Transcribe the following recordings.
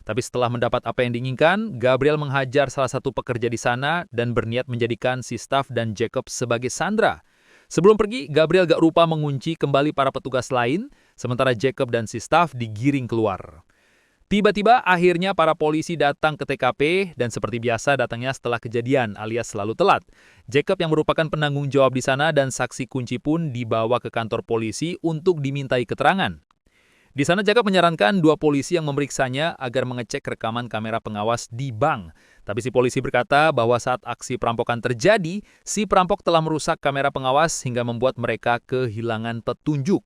Tapi setelah mendapat apa yang diinginkan, Gabriel menghajar salah satu pekerja di sana dan berniat menjadikan si Staff dan Jacob sebagai sandera. Sebelum pergi, Gabriel gak rupa mengunci kembali para petugas lain, sementara Jacob dan si Staff digiring keluar. Tiba-tiba akhirnya para polisi datang ke TKP dan seperti biasa datangnya setelah kejadian alias selalu telat. Jacob yang merupakan penanggung jawab di sana dan saksi kunci pun dibawa ke kantor polisi untuk dimintai keterangan. Di sana Jacob menyarankan dua polisi yang memeriksanya agar mengecek rekaman kamera pengawas di bank. Tapi si polisi berkata bahwa saat aksi perampokan terjadi, si perampok telah merusak kamera pengawas hingga membuat mereka kehilangan petunjuk.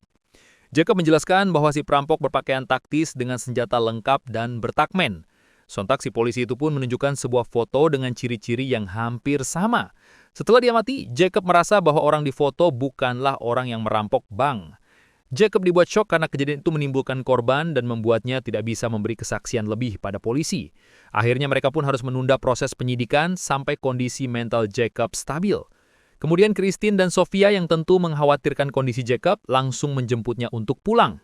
Jacob menjelaskan bahwa si perampok berpakaian taktis dengan senjata lengkap dan bertakmen. Sontak si polisi itu pun menunjukkan sebuah foto dengan ciri-ciri yang hampir sama. Setelah diamati, Jacob merasa bahwa orang di foto bukanlah orang yang merampok bank. Jacob dibuat syok karena kejadian itu menimbulkan korban dan membuatnya tidak bisa memberi kesaksian lebih pada polisi. Akhirnya mereka pun harus menunda proses penyidikan sampai kondisi mental Jacob stabil. Kemudian Christine dan Sofia yang tentu mengkhawatirkan kondisi Jacob langsung menjemputnya untuk pulang.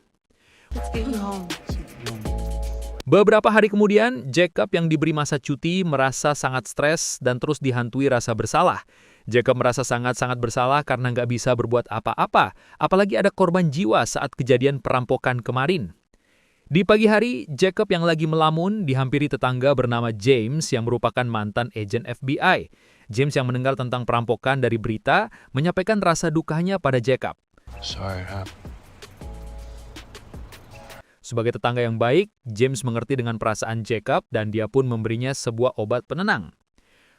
Beberapa hari kemudian, Jacob yang diberi masa cuti merasa sangat stres dan terus dihantui rasa bersalah. Jacob merasa sangat-sangat bersalah karena nggak bisa berbuat apa-apa, apalagi ada korban jiwa saat kejadian perampokan kemarin. Di pagi hari, Jacob yang lagi melamun dihampiri tetangga bernama James yang merupakan mantan agen FBI. James yang mendengar tentang perampokan dari berita menyampaikan rasa dukanya pada Jacob. Sebagai tetangga yang baik, James mengerti dengan perasaan Jacob dan dia pun memberinya sebuah obat penenang.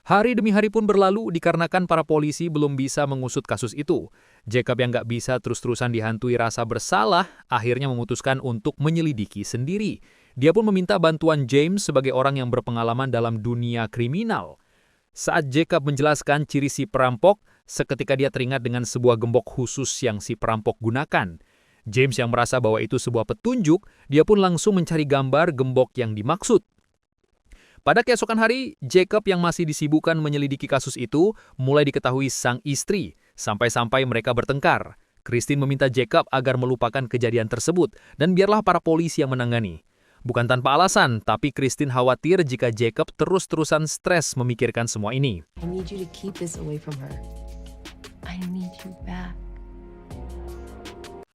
Hari demi hari pun berlalu dikarenakan para polisi belum bisa mengusut kasus itu. Jacob yang nggak bisa terus-terusan dihantui rasa bersalah, akhirnya memutuskan untuk menyelidiki sendiri. Dia pun meminta bantuan James sebagai orang yang berpengalaman dalam dunia kriminal. Saat Jacob menjelaskan ciri si perampok, seketika dia teringat dengan sebuah gembok khusus yang si perampok gunakan. James yang merasa bahwa itu sebuah petunjuk, dia pun langsung mencari gambar gembok yang dimaksud. Pada keesokan hari, Jacob yang masih disibukkan menyelidiki kasus itu, mulai diketahui sang istri, sampai-sampai mereka bertengkar. Christine meminta Jacob agar melupakan kejadian tersebut, dan biarlah para polisi yang menangani. Bukan tanpa alasan, tapi Christine khawatir jika Jacob terus-terusan stres memikirkan semua ini. I need you to keep this away from her. I need you back.